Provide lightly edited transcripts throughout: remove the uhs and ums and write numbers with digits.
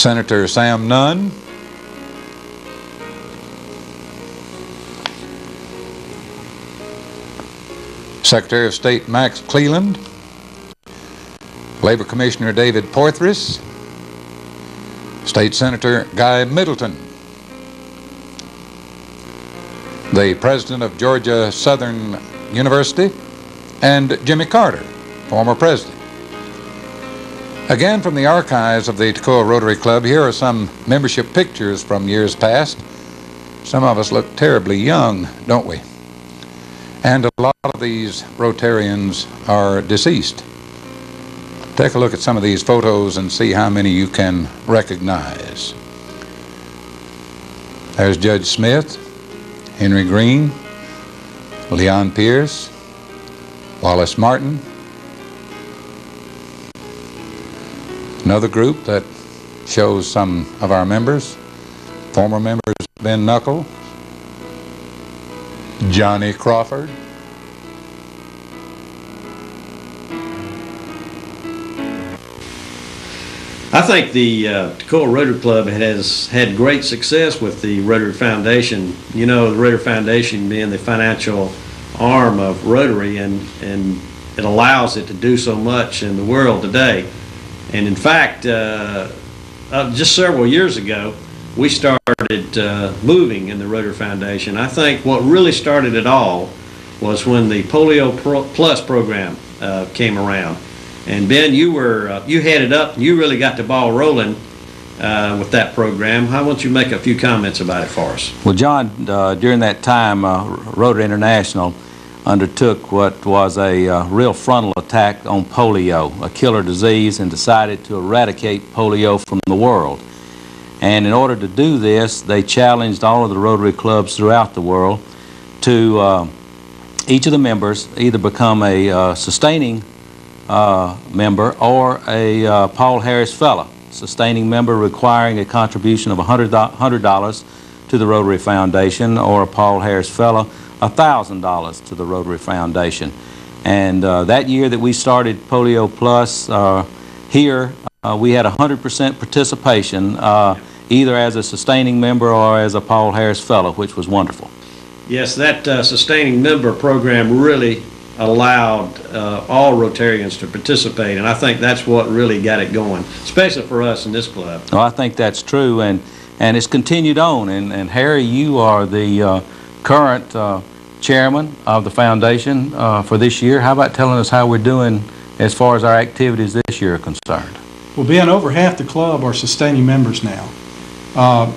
Senator Sam Nunn, Secretary of State Max Cleland, Labor Commissioner David Porthris, State Senator Guy Middleton, the President of Georgia Southern University, and Jimmy Carter, former president. Again, from the archives of the Toccoa Rotary Club, here are some membership pictures from years past. Some of us look terribly young, don't we? And a lot of these Rotarians are deceased. Take a look at some of these photos and see how many you can recognize. There's Judge Smith, Henry Green, Leon Pierce, Wallace Martin. Another group that shows some of our members, former members Ben Knuckles, Johnny Crawford, I think the Toccoa Rotary Club has had great success with the Rotary Foundation. You know, the Rotary Foundation being the financial arm of Rotary, and it allows it to do so much in the world today. And in fact, just several years ago, we started moving in the Rotary Foundation. I think what really started it all was when the Polio Plus program came around. And Ben, you headed up, and you really got the ball rolling with that program. Why don't you make a few comments about it for us? Well, John, during that time, Rotary International undertook what was a real frontal attack on polio, a killer disease, and decided to eradicate polio from the world. And in order to do this, they challenged all of the Rotary clubs throughout the world to each of the members either become a sustaining member or a Paul Harris Fellow. Sustaining member requiring a contribution of $100 to the Rotary Foundation, or a Paul Harris Fellow $1,000 to the Rotary Foundation. And that year that we started Polio Plus here, we had 100% participation, either as a sustaining member or as a Paul Harris Fellow, which was wonderful. Yes, that sustaining member program really allowed all Rotarians to participate, and I think that's what really got it going, especially for us in this club. Well, I think that's true, and it's continued on. And Harry, you are the current chairman of the foundation for this year. How about telling us how we're doing as far as our activities this year are concerned? Well, Ben, over half the club are sustaining members now.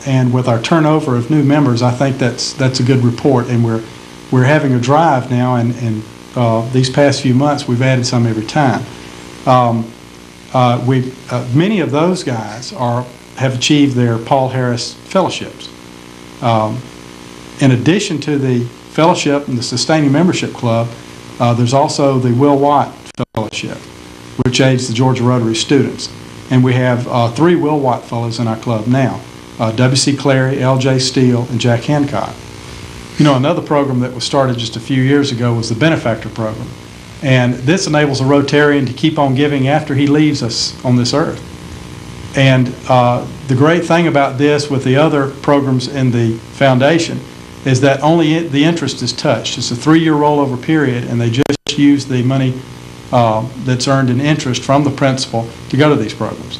And with our turnover of new members, I think that's a good report, and we're having a drive now, and these past few months we've added some every time. Many of those guys have achieved their Paul Harris fellowships. In addition to the fellowship and the sustaining membership club, there's also the Will Watt Fellowship, which aids the Georgia Rotary students. And we have 3 Will Watt Fellows in our club now, W.C. Clary, L.J. Steele, and Jack Hancock. You know, another program that was started just a few years ago was the Benefactor Program. And this enables a Rotarian to keep on giving after he leaves us on this earth. And the great thing about this with the other programs in the foundation is that only the interest is touched. It's a 3-year rollover period, and they just use the money that's earned in interest from the principal to go to these programs.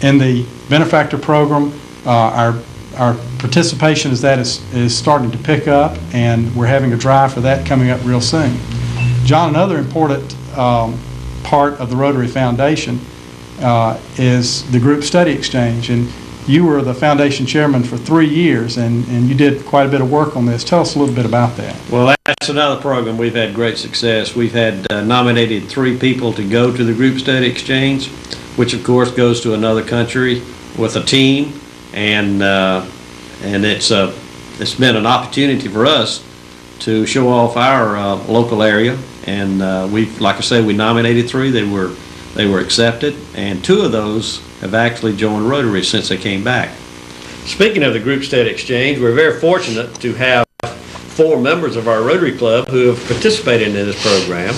In the Benefactor Program, our participation is starting to pick up, and we're having a drive for that coming up real soon. John, another important part of the Rotary Foundation is the group study exchange, and you were the foundation chairman for 3 years, and you did quite a bit of work on this. Tell us a little bit about that. Well, that's another program we've had great success. We've had nominated 3 people to go to the group study exchange, which of course goes to another country with a team, and it's been an opportunity for us to show off our local area. And like I said, we nominated 3. They were accepted, and 2 of those have actually joined Rotary since they came back. Speaking of the group study exchange, we're very fortunate to have 4 members of our Rotary Club who have participated in this program.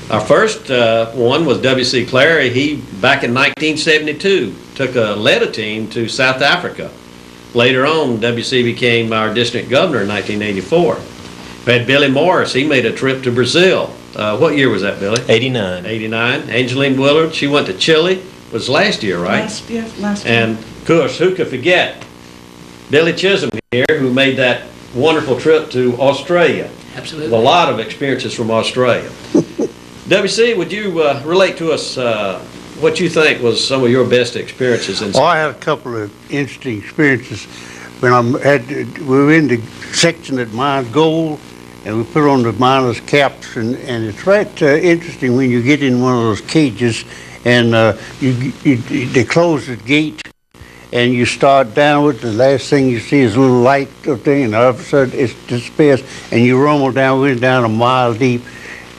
Our first one was W.C. Clary. He, back in 1972, took a LEDA team to South Africa. Later on, W.C. became our district governor in 1984. We had Billy Morris. He made a trip to Brazil. What year was that, Billy? 89. 89. Angeline Willard, she went to Chile. Was last year, right? Last year. And, of course, who could forget Billy Chisholm here, who made that wonderful trip to Australia. Absolutely. With a lot of experiences from Australia. W.C., would you relate to us what you think was some of your best experiences in? Oh, I had a couple of interesting experiences when we were in the section that mined gold, and we put on the miners' caps, and it's right interesting when you get in one of those cages, and they close the gate, and you start downward. The last thing you see is a little light thing, and all of a sudden it disappears, and you rumble down, we're down a mile deep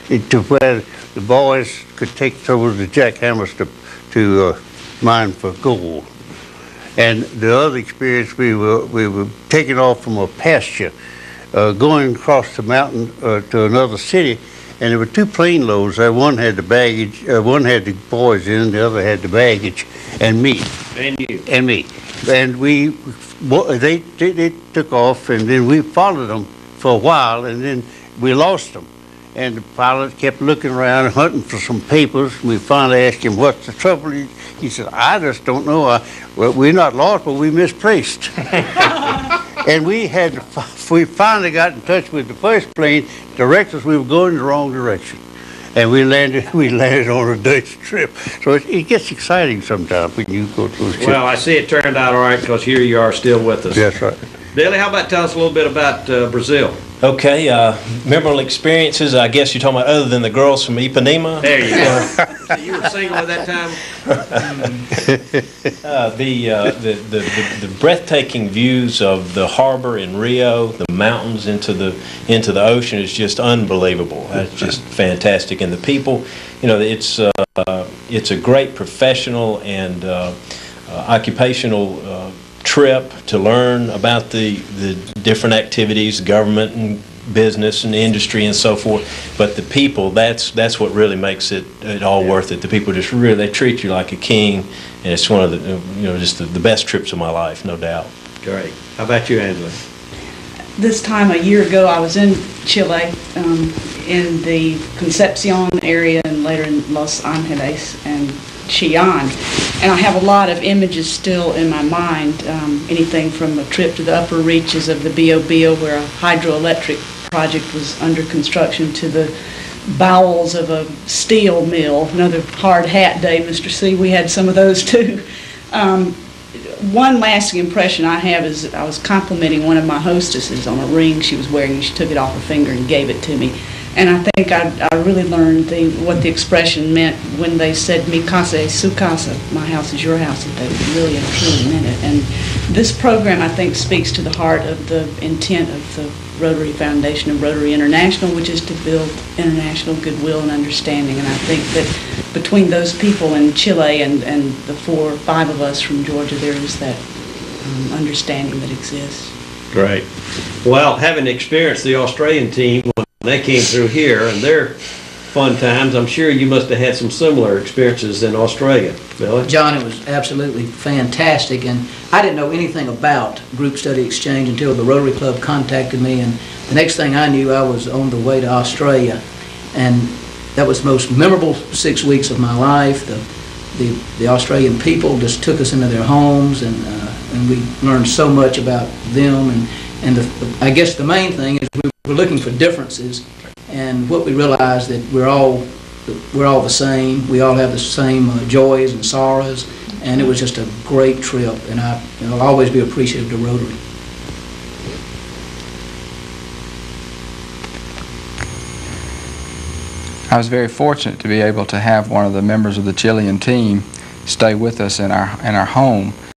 to where the boys could take some of the jackhammers to mine for gold. And the other experience, we were taking off from a pasture, going across the mountain to another city, and there were two plane loads. One had the baggage, one had the boys in, the other had the baggage, and me. And you. And me. And they took off, and then we followed them for a while, and then we lost them. And the pilot kept looking around, hunting for some papers. We finally asked him, "What's the trouble?" He said, "I just don't know. Well, we're not lost, but we misplaced." And we finally got in touch with the first plane, direct us. We were going the wrong direction, and we landed on a Dutch trip. So it gets exciting sometimes when you go through. Well, I see it turned out all right, because here you are still with us. That's right. Billy, how about tell us a little bit about Brazil? Okay, memorable experiences, I guess you're talking about other than the girls from Ipanema. There you go. So you were single at that time? The breathtaking views of the harbor in Rio, the mountains into the ocean is just unbelievable. That's just fantastic. And the people, it's a great professional and occupational trip to learn about the different activities, government and business and industry and so forth. But the people, that's what really makes it all worth it. The people just really, they treat you like a king, and it's one of the just the best trips of my life, no doubt. Great. How about you, Angela? This time a year ago, I was in Chile, in the Concepcion area, and later in Los Angeles and Chillán. And I have a lot of images still in my mind, anything from a trip to the upper reaches of the Biobío, where a hydroelectric project was under construction, to the bowels of a steel mill. Another hard hat day, Mr. C. We had some of those too. One lasting impression I have is I was complimenting one of my hostesses on a ring she was wearing, and she took it off her finger and gave it to me. And I think I really learned what the expression meant when they said, "Mi casa es su casa," my house is your house, that they really and truly meant it. And this program, I think, speaks to the heart of the intent of the Rotary Foundation and Rotary International, which is to build international goodwill and understanding. And I think that between those people in Chile and the 4 or 5 of us from Georgia, there is that understanding that exists. Great. Well, having experienced the Australian team when they came through here and their fun times, I'm sure you must have had some similar experiences in Australia. Billy? John, it was absolutely fantastic, and I didn't know anything about Group Study Exchange until the Rotary Club contacted me, and the next thing I knew, I was on the way to Australia, and that was the most memorable 6 weeks of my life. The Australian people just took us into their homes, and we learned so much about them, and I guess the main thing is we were looking for differences, and what we realized that we're all the same. We all have the same joys and sorrows, and it was just a great trip, and I'll always be appreciative to Rotary. I was very fortunate to be able to have one of the members of the Chilean team stay with us in our home.